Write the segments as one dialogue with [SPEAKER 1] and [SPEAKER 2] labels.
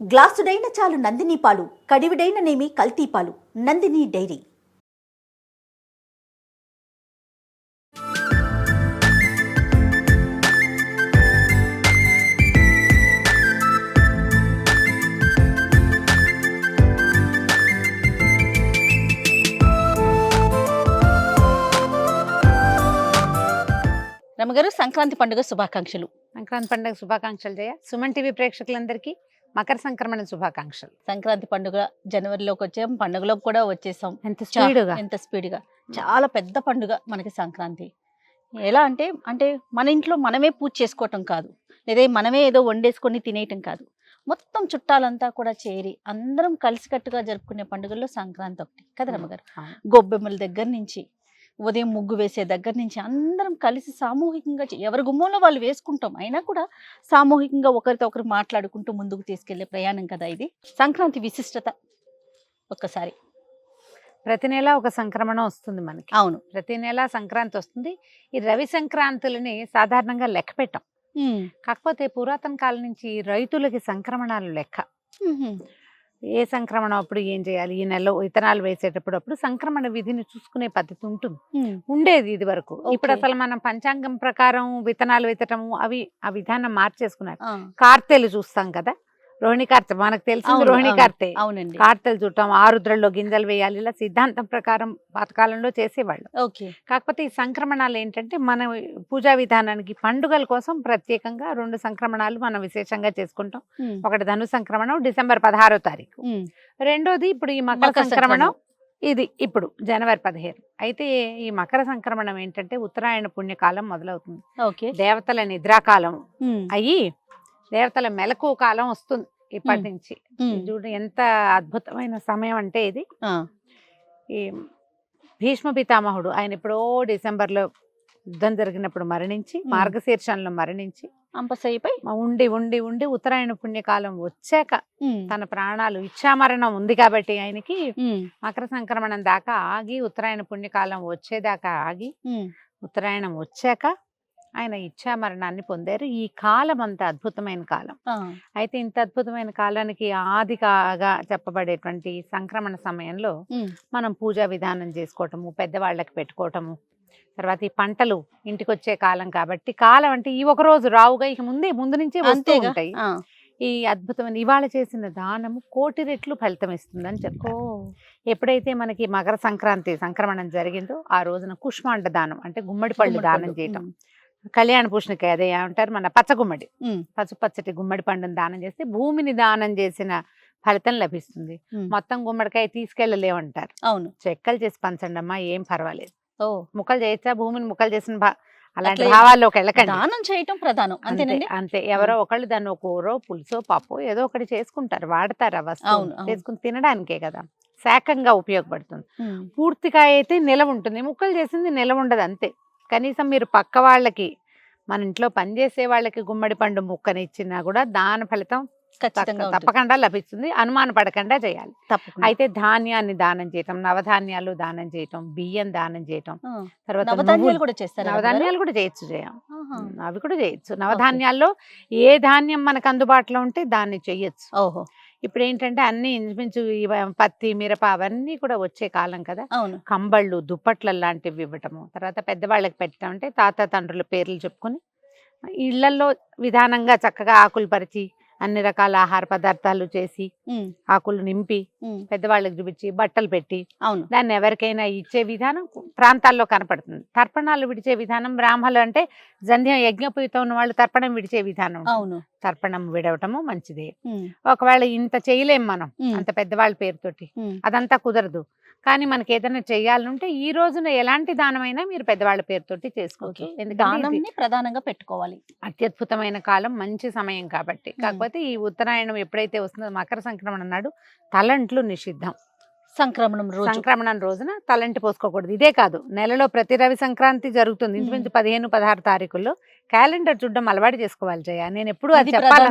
[SPEAKER 1] గ్లాసుడైన చాలు నందిని పాలు, కడివిడైన నేమి కల్తీ పాలు. నందిని డైరీ.
[SPEAKER 2] రమగారు, సంక్రాంతి పండుగ శుభాకాంక్షలు.
[SPEAKER 3] సంక్రాంతి పండుగ శుభాకాంక్షలు జయ. సుమన్ టీవీ ప్రేక్షకులందరికీ మకర సంక్రమణ శుభాకాంక్షలు.
[SPEAKER 2] సంక్రాంతి పండుగ జనవరిలోకి వచ్చాం, పండుగలోకి కూడా వచ్చేసాం. ఎంత స్పీడ్గా చాలా పెద్ద పండుగ మనకి సంక్రాంతి. ఎలా అంటే అంటే మన ఇంట్లో మనమే పూజ చేసుకోవటం కాదు, లేదా మనమే ఏదో వండేసుకొని తినేయటం కాదు. మొత్తం చుట్టాలంతా కూడా చేరి అందరం కలిసికట్టుగా జరుపుకునే పండుగల్లో సంక్రాంతి ఒకటి కదా రమగారు. గొబ్బెమ్మల దగ్గర నుంచి, ఉదయం ముగ్గు వేసే దగ్గర నుంచి అందరం కలిసి సామూహికంగా ఎవరి గుమ్మంలో వాళ్ళు వేసుకుంటాం, అయినా కూడా సామూహికంగా ఒకరితో ఒకరు మాట్లాడుకుంటూ ముందుకు తీసుకెళ్లే ప్రయాణం కదా ఇది. సంక్రాంతి విశిష్టత ఒక్కసారి.
[SPEAKER 3] ప్రతి నెల ఒక సంక్రమణం వస్తుంది మనకి.
[SPEAKER 2] అవును,
[SPEAKER 3] ప్రతి నెల సంక్రాంతి వస్తుంది. ఈ రవి సంక్రాంతులని సాధారణంగా లెక్క పెట్టాం. కాకపోతే పురాతన కాలం నుంచి రైతులకి సంక్రమణాలు లెక్క. ఏ సంక్రమణం అప్పుడు ఏం చేయాలి, ఈ నెలలో విత్తనాలు వేసేటప్పుడు సంక్రమణ విధిని చూసుకునే పద్ధతి ఉండేది ఇది వరకు. ఇప్పుడు అసలు మనం పంచాంగం ప్రకారం విత్తనాలు వేయటము అవి ఆ విధానం మార్చేసుకున్నారు. కార్తెలు చూస్తాం కదా, రోహిణి కార్తె మనకు తెలిసింది. రోహిణి కార్తె,
[SPEAKER 2] అవునండి,
[SPEAKER 3] కార్తెలు చూడటం, ఆరుద్రల్లో గింజలు వేయాలి, ఇలా సిద్ధాంతం ప్రకారం పాతకాలంలో చేసేవాళ్ళు. కాకపోతే ఈ సంక్రమణాలు ఏంటంటే మన పూజా విధానానికి పండుగల కోసం ప్రత్యేకంగా 2 సంక్రమణాలు మనం విశేషంగా చేసుకుంటాం. ఒకటి ధను సంక్రమణం డిసెంబర్ 16వ తారీఖు, రెండోది ఇప్పుడు ఈ మకర సంక్రమణం, ఇది ఇప్పుడు జనవరి 15. అయితే ఈ మకర సంక్రమణం ఏంటంటే ఉత్తరాయణ పుణ్యకాలం మొదలవుతుంది. దేవతల నిద్రాకాలం అయ్యి దేవతల మెలకు కాలం వస్తుంది ఇప్పటి నుంచి. చూడు ఎంత అద్భుతమైన సమయం అంటే ఇది. ఈ భీష్మ పితామహుడు ఆయన ఎప్పుడో డిసెంబర్లో యుద్ధం జరిగినప్పుడు మరణించి, మార్గశీర్షంలో మరణించి
[SPEAKER 2] అంపశయ్యపై
[SPEAKER 3] ఉండి ఉండి ఉండి ఉత్తరాయణ పుణ్యకాలం వచ్చాక తన ప్రాణాలు, ఇచ్చామరణం ఉంది కాబట్టి ఆయనకి మకర సంక్రమణం దాకా ఆగి, ఉత్తరాయణ పుణ్యకాలం వచ్చేదాకా ఆగి, ఉత్తరాయణం వచ్చాక ఆయన ఇచ్చామరణాన్ని పొందారు. ఈ కాలం అంత అద్భుతమైన కాలం. అయితే ఇంత అద్భుతమైన కాలానికి ఆదిగా చెప్పబడేటువంటి సంక్రమణ సమయంలో మనం పూజా విధానం చేసుకోవటము, పెద్దవాళ్ళకి పెట్టుకోవటము, తర్వాత ఈ పంటలు ఇంటికి వచ్చే కాలం కాబట్టి, కాలం అంటే ఈ ఒక రోజు రావుగా ఇక ముందు నుంచే వస్తూ ఉంటాయి. ఈ అద్భుతమైన ఇవాళ చేసిన దానము 1,000,000 రెట్లు ఫలితం ఇస్తుందని చెప్తారు. ఎప్పుడైతే మనకి మకర సంక్రాంతి సంక్రమణం జరిగిందో ఆ రోజున కుష్మాండ దానం అంటే గుమ్మడి పళ్ళు దానం చేయటం, కళ్యాణ పూషణకాయ అదే అంటారు మన పచ్చగుమ్మడి, పచ్చటి గుమ్మడి పండుని దానం చేస్తే భూమిని దానం చేసిన ఫలితం లభిస్తుంది. మొత్తం గుమ్మడికాయ తీసుకెళ్ళలేమంటారు.
[SPEAKER 2] అవును,
[SPEAKER 3] చెక్కలు చేసి పంచండి అమ్మా, ఏం పర్వాలేదు. ముక్కలు చేయొచ్చా, భూమిని ముక్కలు చేసిన అలాంటి భావాల్లోకి వెళ్ళకండి.
[SPEAKER 2] దానం చేయటం ప్రధానం,
[SPEAKER 3] అంతే. ఎవరో ఒకళ్ళు దాన్ని కూరో పులుసో పప్పు ఏదో ఒకటి చేసుకుంటారు, వాడతారు. ఆ వస్తువు చేసుకుని తినడానికే కదా, శాఖంగా ఉపయోగపడుతుంది. పూర్తిగా అయితే నిలవ ఉంటుంది, ముక్కలు చేసింది నిలవ ఉండదు. అంతే. కనీసం మీరు పక్క వాళ్ళకి, మన ఇంట్లో పనిచేసే వాళ్ళకి గుమ్మడి పండు ముక్కని ఇచ్చినా కూడా దాని ఫలితం తప్పకుండా లభిస్తుంది. అనుమాన పడకుండా చేయాలి. అయితే ధాన్యాన్ని దానం చేయటం, నవధాన్యాలు దానం చేయటం, బియ్యం దానం చేయటం, తర్వాత నవధాన్యాలు కూడా చేయొచ్చు. అవి కూడా చేయొచ్చు. నవధాన్యాల్లో ఏ ధాన్యం మనకు అందుబాటులో ఉంటే దాన్ని చెయ్యొచ్చు. ఇప్పుడు ఏంటంటే అన్ని ఇంచుమించు పత్తి, మిరప అవన్నీ కూడా వచ్చే కాలం కదా. కంబళ్ళు, దుప్పట్ల లాంటివి ఇవ్వటము, తర్వాత పెద్దవాళ్ళకి పెట్టడం అంటే తాత తండ్రుల పేర్లు చెప్పుకొని ఇళ్లలో విధానంగా చక్కగా ఆకులు పరిచి అన్ని రకాల ఆహార పదార్థాలు చేసి ఆకులు నింపి పెద్దవాళ్ళకి చూపించి బట్టలు పెట్టి దాన్ని ఎవరికైనా ఇచ్చే విధానం ప్రాంతాల్లో కనపడుతుంది. తర్పణాలు విడిచే విధానం బ్రాహ్మణులు అంటే జంధ్యం యజ్ఞోపయుతం ఉన్న వాళ్ళు తర్పణం విడిచే విధానం. తర్పణం విడవటము మంచిదే. ఒకవేళ ఇంత చేయలేం మనం అంత పెద్దవాళ్ళ పేరుతోటి, అదంతా కుదరదు. కానీ మనకి ఏదైనా చెయ్యాలంటే ఈ రోజున ఎలాంటి దానమైనా మీరు పెద్దవాళ్ళ పేరుతోటి చేసుకోవచ్చు.
[SPEAKER 2] ఎందుకంటే ప్రధానంగా పెట్టుకోవాలి.
[SPEAKER 3] అత్యద్భుతమైన కాలం, మంచి సమయం కాబట్టి. కాకపోతే ఈ ఉత్తరాయణం ఎప్పుడైతే వస్తుందో మకర సంక్రమణ నాడు తలంట్లు నిషిద్ధం. సంక్రమణం రోజున తలంటి పోసుకోకూడదు. ఇదే కాదు, నెలలో ప్రతి రవి సంక్రాంతి జరుగుతుంది. ఇంచుమించు 15-16 తారీఖుల్లో క్యాలెండర్ చూడడం అలవాటు చేసుకోవాలి జయ. నేను ఎప్పుడు అది చెప్పాలి,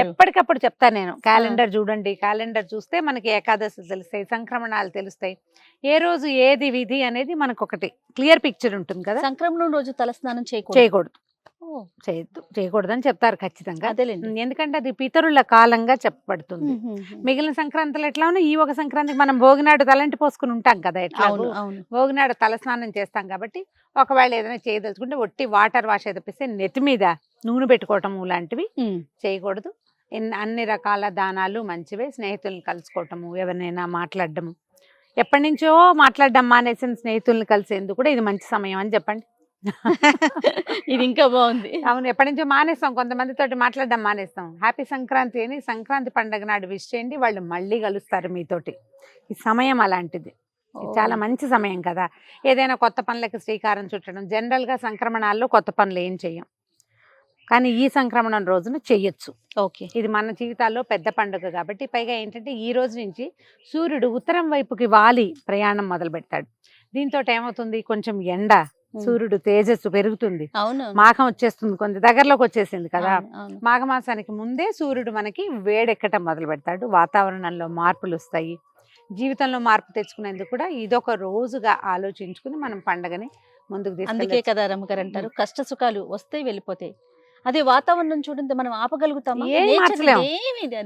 [SPEAKER 3] ఎప్పటికప్పుడు చెప్తాను నేను. క్యాలెండర్ చూడండి, క్యాలెండర్ చూస్తే మనకి ఏకాదశి తెలుస్తాయి, సంక్రమణాలు తెలుస్తాయి, ఏ రోజు ఏది విధి అనేది మనకు ఒకటి క్లియర్ పిక్చర్ ఉంటుంది కదా.
[SPEAKER 2] సంక్రమణం రోజు తలస్నానం చేయకూడదు.
[SPEAKER 3] చేయకూడదని చెప్తారు ఖచ్చితంగా.
[SPEAKER 2] అదేలేండి.
[SPEAKER 3] ఎందుకంటే అది పితరుల కాలంగా చెప్పబడుతుంది. మిగిలిన సంక్రాంతులు ఎట్లా ఉన్నా ఈ ఒక సంక్రాంతికి మనం భోగినాడు తలంటి పోసుకుని ఉంటాం కదా, ఎట్లా భోగినాడు తలస్నానం చేస్తాం కాబట్టి ఒకవేళ ఏదైనా చేయదలుచుకుంటే ఒట్టి వాటర్ వాష్ తప్పిస్తే నెత్తి మీద నూనె పెట్టుకోవటం లాంటివి చేయకూడదు. అన్ని రకాల దానాలు మంచివే. స్నేహితులను కలుసుకోవటము, ఎవరినైనా మాట్లాడటము, ఎప్పటి నుంచో మాట్లాడడం మానేసిన స్నేహితులను కలిసేందుకు కూడా ఇది మంచి సమయం అని చెప్పండి.
[SPEAKER 2] ఇది ఇంకా బాగుంది.
[SPEAKER 3] అవును, ఎప్పటి నుంచో మానేస్తాం, కొంతమందితో మాట్లాడడం మానేస్తాం. హ్యాపీ సంక్రాంతి అని సంక్రాంతి పండుగ నాడు విష్ చేయండి, వాళ్ళు మళ్ళీ కలుస్తారు మీతోటి. ఈ సమయం అలాంటిది, చాలా మంచి సమయం కదా. ఏదైనా కొత్త పనులకి శ్రీకారం చుట్టడం. జనరల్గా సంక్రమణాల్లో కొత్త పనులు ఏం చెయ్యం, కానీ ఈ సంక్రమణం రోజున చెయ్యొచ్చు.
[SPEAKER 2] ఓకే,
[SPEAKER 3] ఇది మన జీవితాల్లో పెద్ద పండుగ కాబట్టి. పైగా ఏంటంటే ఈ రోజు నుంచి సూర్యుడు ఉత్తరం వైపుకి వాలి ప్రయాణం మొదలు పెడతాడు. దీంతో ఏమవుతుంది, కొంచెం ఎండ, సూర్యుడు తేజస్సు పెరుగుతుంది. మాఘం వచ్చేస్తుంది, కొంచెం దగ్గరలోకి వచ్చేసింది కదా. మాఘమాసానికి ముందే సూర్యుడు మనకి వేడెక్కటం మొదలు పెడతాడు. వాతావరణంలో మార్పులు వస్తాయి. జీవితంలో మార్పు తెచ్చుకునేందుకు కూడా ఇదొక రోజుగా ఆలోచించుకుని మనం పండగని ముందుకు తీసుకు.
[SPEAKER 2] అందుకే కదా రమ్మగారు అంటారు, కష్ట సుఖాలు వస్తాయి వెళ్ళిపోతాయి. అదే వాతావరణం చూడండి, మనం ఆపగలుగుతాము,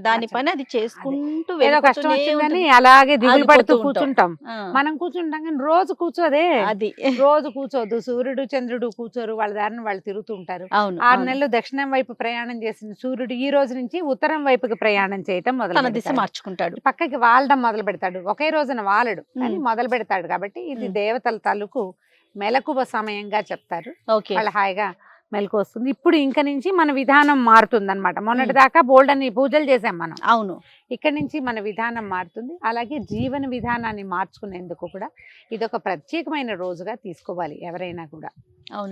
[SPEAKER 2] దాని పని అది చేసుకుంటూ
[SPEAKER 3] కష్టం వచ్చిందని అలాగే దిగులు పడుతూ కూర్చుంటాం. మనం కూర్చుంటాం కానీ రోజు కూర్చోదే, అది రోజు కూర్చోదు. సూర్యుడు చంద్రుడు కూర్చోరు, వాళ్ళ దారిని వాళ్ళు తిరుగుతూ ఉంటారు. 6 నెలలు దక్షిణం వైపు ప్రయాణం చేసిన సూర్యుడు ఈ రోజు నుంచి ఉత్తరం వైపుకి ప్రయాణం చేయటం మొదలు
[SPEAKER 2] దిశ మార్చుకుంటాడు,
[SPEAKER 3] పక్కకి వాలడం మొదలు పెడతాడు. ఒకే రోజున వాలడు అని మొదలు పెడతాడు. కాబట్టి ఇది దేవతల తాలూకు మెలకువ సమయంగా చెప్తారు. వాళ్ళ హాయిగా మెలకు వస్తుంది. ఇప్పుడు ఇంక నుంచి మన విధానం మారుతుంది అనమాట. మొన్నటి దాకా బోల్డ్ అని పూజలు చేసాం మనం.
[SPEAKER 2] అవును,
[SPEAKER 3] ఇక్కడ నుంచి మన విధానం మారుతుంది. అలాగే జీవన విధానాన్ని మార్చుకునేందుకు కూడా ఇదొక ప్రత్యేకమైన రోజుగా తీసుకోవాలి ఎవరైనా కూడా.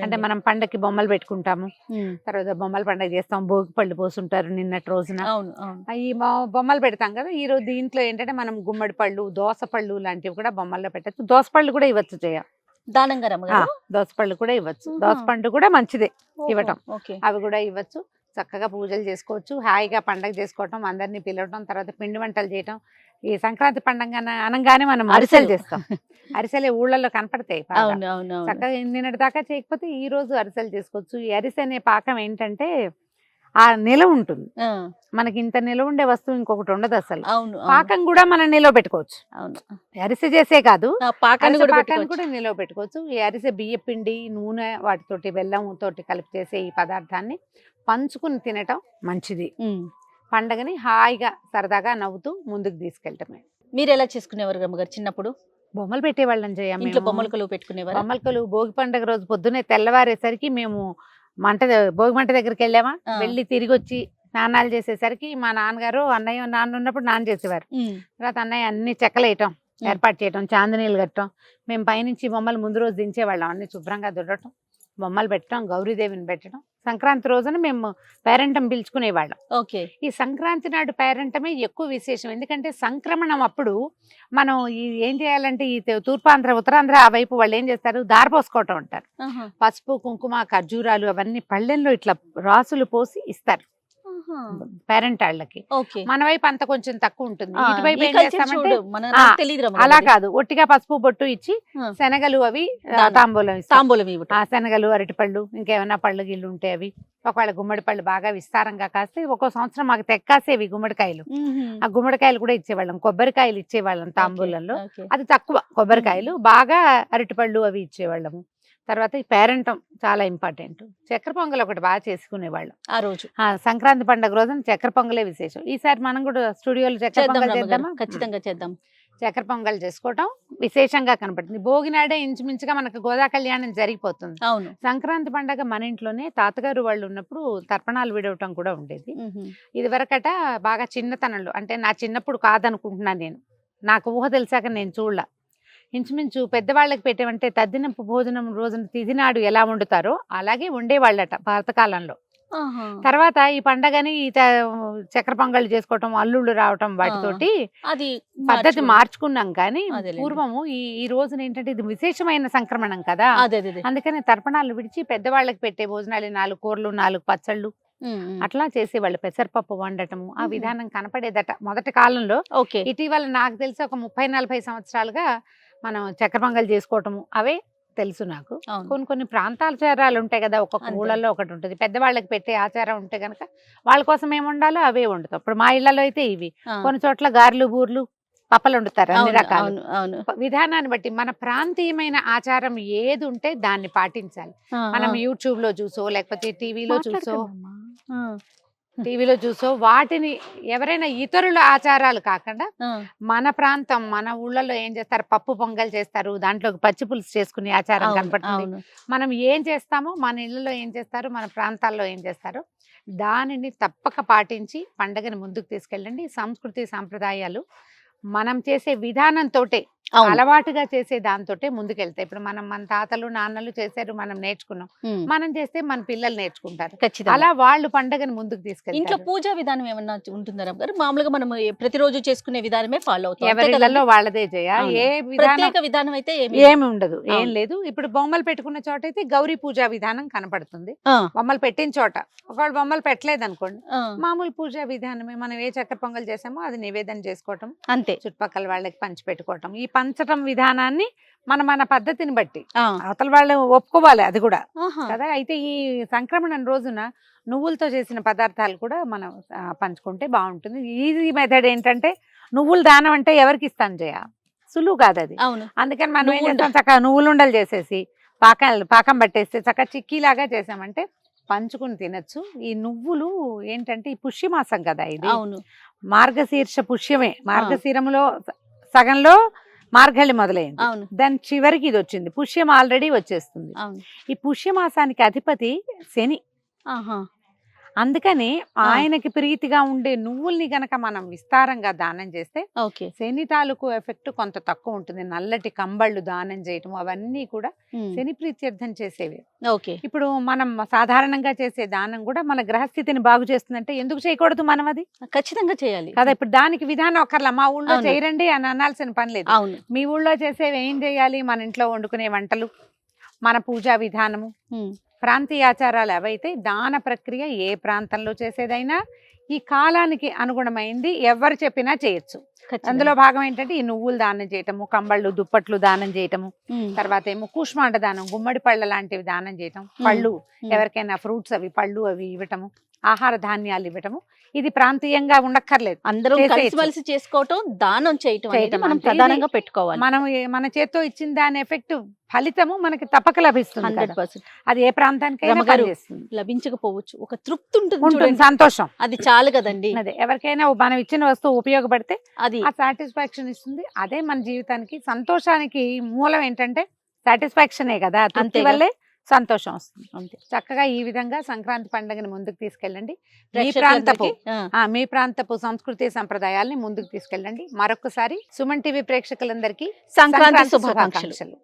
[SPEAKER 3] అంటే మనం పండగకి బొమ్మలు పెట్టుకుంటాము, తర్వాత బొమ్మల పండుగ చేస్తాం, భోగి పళ్ళు పోసుంటారు నిన్నటి రోజున. ఈ బొమ్మలు పెడతాం కదా. ఈ రోజు దీంట్లో ఏంటంటే మనం గుమ్మడి పళ్ళు, దోస పళ్ళు లాంటివి కూడా బొమ్మల్లో పెట్టచ్చు. దోస పళ్ళు కూడా ఇవ్వచ్చు
[SPEAKER 2] దానంగా,
[SPEAKER 3] దోసపళ్ళు కూడా ఇవ్వచ్చు. దోసపండు కూడా మంచిదే ఇవ్వటం, అవి కూడా ఇవ్వచ్చు. చక్కగా పూజలు చేసుకోవచ్చు, హాయిగా పండగ చేసుకోవటం, అందరినీ పిలవటం, తర్వాత పిండి వంటలు చేయటం. ఈ సంక్రాంతి పండుగ అనగానే మనం అరిసెలు చేస్తాం. అరిసెలే ఊళ్ళల్లో కనపడతాయి. చక్కగా నిన్నటి దాకా చేయకపోతే ఈ రోజు అరిసెలు చేసుకోవచ్చు. ఈ అరిసె అనే పాకం ఏంటంటే ఆ నిలవ ఉంటుంది. మనకి ఇంత నిలవ ఉండే వస్తువు ఇంకొకటి ఉండదు అసలు. పాకం కూడా మనం నిలవ పెట్టుకోవచ్చు. అరిసె చేసే కాదు, పాకాన్ని కూడా నిలవ పెట్టుకోవచ్చు. ఈ అరిసె బియ్య పిండి, నూనె, వాటితోటి బెల్లం తోటి కలిపి చేసే ఈ పదార్థాన్ని పంచుకుని తినటం మంచిది. పండగని హాయిగా సరదాగా నవ్వుతూ ముందుకు తీసుకెళ్ళటమే.
[SPEAKER 2] మీరు ఎలా చేసుకునేవారు రమ్మగారు చిన్నప్పుడు?
[SPEAKER 3] బొమ్మలు పెట్టేవాళ్ళం చేయాలి.
[SPEAKER 2] బొమ్మలు పెట్టుకునేవారు.
[SPEAKER 3] బొమ్మలు భోగి పండుగ రోజు పొద్దున్నే తెల్లవారేసరికి మేము భోగి మంట దగ్గరికి వెళ్ళామా, వెళ్ళి తిరిగి వచ్చి స్నానాలు చేసేసరికి మా నాన్నగారు, అన్నయ్య నాన్న ఉన్నప్పుడు నాన్న చేసేవారు. తర్వాత అన్నయ్య అన్ని చెక్కలేయటం, ఏర్పాటు చేయటం, చాందనీలు కట్టడం. మేము పైనుంచి బొమ్మలు ముందు రోజు దించేవాళ్ళం. అన్ని శుభ్రంగా దుడటం, బొమ్మలు పెట్టడం, గౌరీదేవిని పెట్టడం. సంక్రాంతి రోజున మేము పేరెంటం పిలుచుకునేవాళ్ళం. ఈ సంక్రాంతి నాడు పేరెంటమే ఎక్కువ విశేషం. ఎందుకంటే సంక్రమణం అప్పుడు మనం ఏం చేయాలంటే ఈ తూర్పాంధ్ర, ఉత్తరాంధ్ర ఆ వైపు వాళ్ళు ఏం చేస్తారు, దారపోసుకోవటం అంటారు. పసుపు, కుంకుమ, ఖర్జూరాలు అవన్నీ పళ్ళెంలో ఇట్లా రాసులు పోసి ఇస్తారు పేరెంట్ వాళ్ళకి. మన వైపు అంత కొంచెం తక్కువ ఉంటుంది. ఇటువైపు ఏం చేస్తామంటే అలా కాదు, ఒట్టిగా పసుపు బొట్టు ఇచ్చి శనగలు అవి తాంబూలం, శనగలు, అరటిపళ్ళు, ఇంకేమైనా పళ్ళు గిళ్ళు ఉంటే అవి. ఒకవేళ గుమ్మడి పళ్ళు బాగా విస్తారంగా కాస్తే ఒక్కో సంవత్సరం మాకు తెక్కాసేవి గుమ్మడికాయలు. ఆ గుమ్మడికాయలు కూడా ఇచ్చేవాళ్ళం. కొబ్బరికాయలు ఇచ్చేవాళ్ళం తాంబూలంలో, అది తక్కువ. కొబ్బరికాయలు బాగా, అరటిపళ్ళు అవి ఇచ్చేవాళ్ళము. తర్వాత ఈ పేరెంటం చాలా ఇంపార్టెంట్. చక్కెర పొంగల్ ఒకటి బాగా చేసుకునేవాళ్ళం ఆ రోజు. సంక్రాంతి పండుగ రోజున చక్కెర పొంగలే విశేషం. ఈసారి మనం కూడా స్టూడియోలో చక్కెర పొంగల్ చేద్దామా?
[SPEAKER 2] ఖచ్చితంగా చేద్దాం.
[SPEAKER 3] చక్కెర పొంగల్ చేసుకోవటం విశేషంగా కనపడుతుంది. భోగినాడే ఇంచుమించుగా మనకు గోదా కళ్యాణం జరిగిపోతుంది. సంక్రాంతి పండుగ మన ఇంట్లోనే తాతగారు వాళ్ళు ఉన్నప్పుడు తర్పణాలు విడవటం కూడా ఉండేది. ఇది వరకట బాగా చిన్నతనంలో, అంటే నా చిన్నప్పుడు కాదనుకుంటున్నాను నేను, నాకు ఊహ తెలిసాక నేను చూడలా. ఇంచుమించు పెద్దవాళ్ళకి పెట్టేవంటే తద్దినంపు భోజనం రోజున తిథి నాడు ఎలా వండుతారో అలాగే వండేవాళ్ళట పాతకాలంలో. తర్వాత ఈ పండగని చక్కెర పొంగళ్ళు చేసుకోవటం, అల్లుళ్ళు రావటం, వాటితోటి అది పద్ధతి మార్చుకున్నాం. కానీ పూర్వము ఈ రోజున ఏంటంటే ఇది విశేషమైన సంక్రమణం కదా, అందుకని తర్పణాలు విడిచి పెద్దవాళ్ళకి పెట్టే భోజనాలు 4 కూరలు, 4 పచ్చళ్ళు అట్లా చేసేవాళ్ళు. పెసరపప్పు వండటము ఆ విధానం కనపడేదట మొదటి కాలంలో. ఇటీవల నాకు తెలిసి ఒక 30-40 సంవత్సరాలుగా మనం చక్కెర పొంగల్ చేసుకోవటము అవే తెలుసు నాకు.
[SPEAKER 2] అవును.
[SPEAKER 3] కొన్ని కొన్ని ప్రాంతాచారాలు ఉంటాయి కదా, ఒక్కొక్క
[SPEAKER 2] అంతే.
[SPEAKER 3] ఊళ్ళలో ఒకటి ఉంటుంది. పెద్దవాళ్ళకి పెట్టే ఆచారం ఉంటే గనక వాళ్ళ కోసం ఏమి వండాలో అవే వండుతాం. ఇప్పుడు మా ఇళ్లలో అయితే ఇవి,
[SPEAKER 2] ఆ.
[SPEAKER 3] కొన్ని చోట్ల గారెలు, బూర్లు, పప్పలు వండుతారు, అన్ని
[SPEAKER 2] అవును,
[SPEAKER 3] రకాలు.
[SPEAKER 2] అవును, అవును.
[SPEAKER 3] విధానాన్ని బట్టి మన ప్రాంతీయమైన ఆచారం ఏది ఉంటే దాన్ని పాటించాలి.
[SPEAKER 2] ఆ,
[SPEAKER 3] మనం
[SPEAKER 2] ఆ.
[SPEAKER 3] యూట్యూబ్ లో చూసో లేకపోతే టీవీలో చూసో
[SPEAKER 2] ఆ,
[SPEAKER 3] వాటిని ఎవరైనా ఇతరుల ఆచారాలు కాకుండా
[SPEAKER 2] ఆ.
[SPEAKER 3] మన ప్రాంతం, మన ఊళ్ళలో ఏం చేస్తారు, పప్పు పొంగల్ చేస్తారు, దాంట్లో పచ్చి పులుసు చేసుకునే ఆచారం
[SPEAKER 2] అవును,
[SPEAKER 3] కనపడుతుంది.
[SPEAKER 2] అవును.
[SPEAKER 3] మనం ఏం చేస్తామో, మన ఇళ్ళలో ఏం చేస్తారు, మన ప్రాంతాల్లో ఏం చేస్తారో దానిని తప్పక పాటించి పండగని ముందుకు తీసుకెళ్ళండి. సంస్కృతి సాంప్రదాయాలు మనం చేసే విధానంతోటే,
[SPEAKER 2] అవును.
[SPEAKER 3] అలవాటుగా చేసే దాంతోటే ముందుకెళ్తాయి. ఇప్పుడు మనం మన తాతలు నాన్నలు చేశారు, మనం నేర్చుకున్నాం,
[SPEAKER 2] ఉమ్,
[SPEAKER 3] మనం చేస్తే మన పిల్లలు నేర్చుకుంటారు.
[SPEAKER 2] ఖచ్చితంగా.
[SPEAKER 3] అలా వాళ్ళు పండగని ముందుకు
[SPEAKER 2] ఇంట్లో
[SPEAKER 3] తీసుకెళ్తారు.
[SPEAKER 2] పూజా విధానం ఏమన్నా ఉంటుందా రమ్య గారు? మామూలుగా మనం ప్రతిరోజు చేసుకునే విధానమే ఫాలో అవుతాం, అంతే
[SPEAKER 3] ఎవరిళ్లలో
[SPEAKER 2] కదండి?
[SPEAKER 3] వాళ్ళదే చేయ.
[SPEAKER 2] అవును.
[SPEAKER 3] ఏ విధానం
[SPEAKER 2] ప్రత్యేక విధానం అయితే
[SPEAKER 3] ఏమి ఉండదు, ఏం
[SPEAKER 2] అవును.
[SPEAKER 3] లేదు. ఇప్పుడు బొమ్మలు పెట్టుకున్న చోట అయితే గౌరీ పూజా విధానం కనపడుతుంది.
[SPEAKER 2] ఆ,
[SPEAKER 3] బొమ్మలు పెట్టిన చోట, ఒకవేళ బొమ్మలు పెట్టలేదు అనుకోండి,
[SPEAKER 2] ఆ,
[SPEAKER 3] మామూలు పూజా విధానమే. మనం ఏ చక్కెర పొంగల్ చేసామో అది నివేదన చేసుకోవటం,
[SPEAKER 2] అంతే.
[SPEAKER 3] చుట్టుపక్కల వాళ్ళకి పంచి పెట్టుకోవటం. ఈ పంచటం విధానాన్ని మన పద్ధతిని బట్టి
[SPEAKER 2] ఆ,
[SPEAKER 3] అవతల వాళ్ళు ఒప్పుకోవాలి, అది కూడా
[SPEAKER 2] ఆహా.
[SPEAKER 3] కదా. అయితే ఈ సంక్రమణ రోజున నువ్వులతో చేసిన పదార్థాలు కూడా మనం పంచుకుంటే బాగుంటుంది. ఈజీ మెథడ్ ఏంటంటే, నువ్వుల దానం అంటే ఎవరికి ఇస్తాను చేయ, సులువు కాదు అది.
[SPEAKER 2] అవును.
[SPEAKER 3] అందుకని మనం ఏం
[SPEAKER 2] నువ్వుండ.
[SPEAKER 3] చేస్తాం, చక్కగా నువ్వులు ఉండలు చేసేసి పాకం పట్టేస్తే చక్కగా చిక్కీలాగా చేసామంటే పంచుకుని తినచ్చు. ఈ నువ్వులు ఏంటంటే ఈ పుష్యమాసం కదా ఇది,
[SPEAKER 2] అవును.
[SPEAKER 3] మార్గశీర్ష పుష్యమే. మార్గశీరంలో సగంలో మార్గళి మొదలైంది,
[SPEAKER 2] అవును,
[SPEAKER 3] దాని చివరికి ఇది వచ్చింది, పుష్యం ఆల్రెడీ వచ్చేస్తుంది.
[SPEAKER 2] అవును.
[SPEAKER 3] ఈ పుష్యమాసానికి అధిపతి శని.
[SPEAKER 2] ఆహా.
[SPEAKER 3] అందుకని ఆయనకి ప్రీతిగా ఉండే నువ్వుల్ని గనక మనం విస్తారంగా దానం చేస్తే
[SPEAKER 2] ఓకే.
[SPEAKER 3] శని తాలూకు ఎఫెక్ట్ కొంత తక్కువ ఉంటుంది. నల్లటి కంబళ్ళు దానం చేయటం అవన్నీ కూడా
[SPEAKER 2] ఉమ్,
[SPEAKER 3] శని ప్రీత్యర్థం చేసేవి.
[SPEAKER 2] ఓకే.
[SPEAKER 3] ఇప్పుడు మనం సాధారణంగా చేసే దానం కూడా మన గ్రహస్థితిని బాగు చేస్తుందంటే ఎందుకు చేయకూడదు మనం అది
[SPEAKER 2] ఖచ్చితంగా చేయాలి
[SPEAKER 3] కదా. ఇప్పుడు దానికి విధానం ఒక్కర్లా, మా ఊళ్ళో
[SPEAKER 2] అవును.
[SPEAKER 3] చేయరండి అని అనాల్సిన పని లేదు.
[SPEAKER 2] అవును.
[SPEAKER 3] మీ ఊళ్ళో చేసేవి ఏం చేయాలి, మన ఇంట్లో వండుకునే వంటలు, మన పూజా విధానము,
[SPEAKER 2] ఉమ్,
[SPEAKER 3] ప్రాంతీయ ఆచారాలు అవైతే దాన ప్రక్రియ ఏ ప్రాంతంలో చేసేదైనా ఈ కాలానికి అనుగుణమైంది ఎవరు చెప్పినా చేయొచ్చు.
[SPEAKER 2] ఖచ్చితంగా.
[SPEAKER 3] అందులో భాగం ఏంటంటే ఈ నువ్వులు దానం చేయటము, కంబళ్ళు దుప్పట్లు దానం చేయటము,
[SPEAKER 2] ఉమ్,
[SPEAKER 3] తర్వాత ఏమో కూష్మాండ దానం, గుమ్మడి పళ్ళ లాంటివి దానం చేయటం, పళ్ళు ఎవరికైనా ఫ్రూట్స్ అవి పళ్ళు అవి ఇవ్వటము, ఆహార ధాన్యాలు ఇవ్వటము. ఇది ప్రాంతీయంగా ఉండక్కర్లేదు,
[SPEAKER 2] అందరం
[SPEAKER 3] చేసేయచ్చు.
[SPEAKER 2] కలిసిమెలిసి చేసుకోవటం, దానం చేయటం అనేది
[SPEAKER 3] చేయటం
[SPEAKER 2] మనం
[SPEAKER 3] అంటే
[SPEAKER 2] ప్రధానంగా పెట్టుకోవాలి.
[SPEAKER 3] మనం మన చేత్తో ఇచ్చిన దాని ఎఫెక్ట్ ఫలితము మనకి తప్పక లభిస్తుంది కదా.
[SPEAKER 2] 100%
[SPEAKER 3] అది ఏ ప్రాంతానికైనా
[SPEAKER 2] రమగారు,
[SPEAKER 3] పనిచేస్తుంది.
[SPEAKER 2] లభించకపోవచ్చు, ఒక తృప్తి ఉంటుంది
[SPEAKER 3] ఉంటుంది,
[SPEAKER 2] చూడండి,
[SPEAKER 3] సంతోషం.
[SPEAKER 2] అది చాలు కదండి.
[SPEAKER 3] అదే ఎవరికైనా మనం ఇచ్చిన వస్తువు ఉపయోగపడితే
[SPEAKER 2] అది
[SPEAKER 3] ఆ సాటిస్ఫాక్షన్ ఇస్తుంది. అదే మన జీవితానికి సంతోషానికి మూలం ఏంటంటే సాటిస్ఫాక్షనే కదా. తృప్తి
[SPEAKER 2] అంతేగా.
[SPEAKER 3] వల్లే సంతోషం వస్తుంది.
[SPEAKER 2] అంతే.
[SPEAKER 3] చక్కగా ఈ విధంగా సంక్రాంతి పండుగని ముందుకు తీసుకెళ్ళండి.
[SPEAKER 2] ప్రేక్షకులందరికీ,
[SPEAKER 3] మీ ప్రాంతపు సంస్కృతి సంప్రదాయాల్ని ముందుకు తీసుకెళ్ళండి. మరొకసారి సుమన్ టీవీ ప్రేక్షకులందరికీ
[SPEAKER 2] సంక్రాంతి శుభాకాంక్షలు.